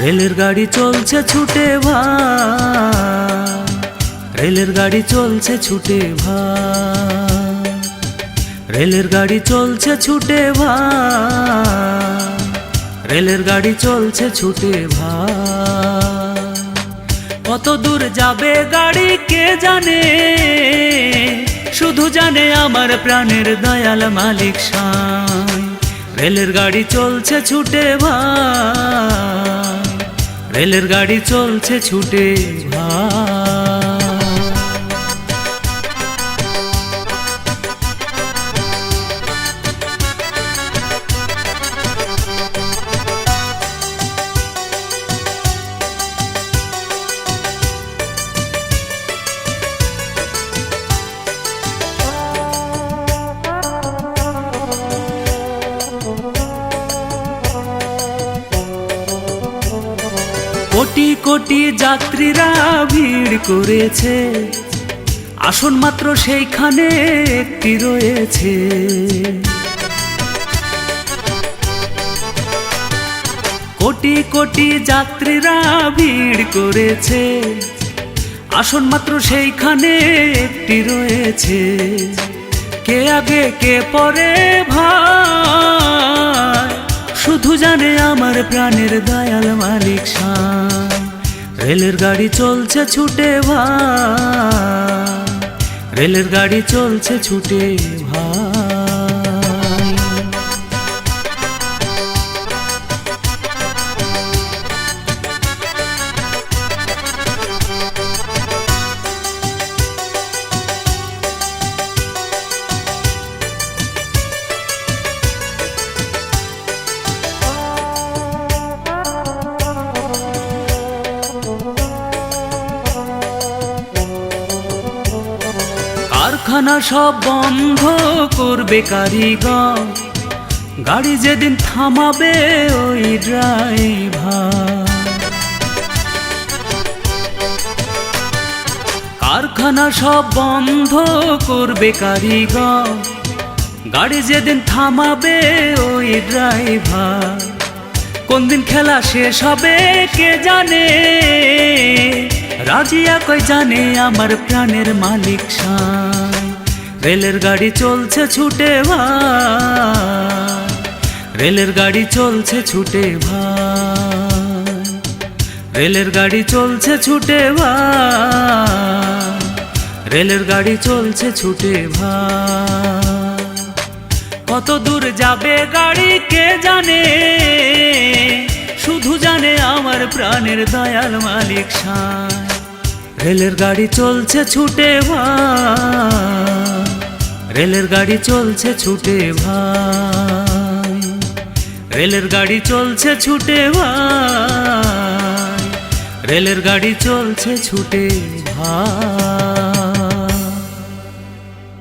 রেলের গাড়ি চলছে ছুটে ভাই, রেলের গাড়ি চলছে ছুটে ভাই, রেলের গাড়ি চলছে ছুটে ভাই, রেলের গাড়ি চলছে ছুটে ভাই। কত দূর যাবে গাড়ি কে জানে, শুধু জানে আমার প্রাণের দয়াল মালিক সাঁই। রেলের গাড়ি চলছে ছুটে ভাই, রেলের গাড়ি চলছে ছুটে ভাই। কোটি কোটি যাত্রীরা ভিড় করেছে, আসন মাত্র সেইখানে একটি রয়েছে। কোটি কোটি যাত্রীরা ভিড় করেছে, আসন মাত্র সেইখানে একটি রয়েছে। কে আগে কে পরে ভাই, শুধু জানে আমার প্রাণের দয়াল মালিক সাঁই। রেলের গাড়ি চলছে ছুটে ভাই, রেলের গাড়ি চলছে ছুটে ভাই। কারখানা সব বন্ধ করবে কারিগর, গাড়ি যেদিন থামাবে ওই ড্রাইভার। কারখানা সব বন্ধ করবে কারিগর, গাড়ি যেদিন থামাবে ওই ড্রাইভার। কোন দিন খেলা শেষ হবে কে জানে, রাজিয়া কই জানে আমার প্রাণের মালিক সাঁই। রেলের গাড়ি চলছে ছুটে ভাই, রেলের গাড়ি চলছে ছুটে ভাই, রেলের গাড়ি চলছে ছুটে ভাই, রেলের গাড়ি চলছে ছুটে ভাই। কত দূর যাবে গাড়ি কে জানে, শুধু জানে আমার প্রাণের দয়াল মালিক সাঁই। রেলের গাড়ি চলছে ছুটে ভাই, রেলের গাড়ি চলছে ছুটে ভাই, রেলের গাড়ি চলছে ছুটে ভাই, রেলের গাড়ি চলছে ছুটে ভাই।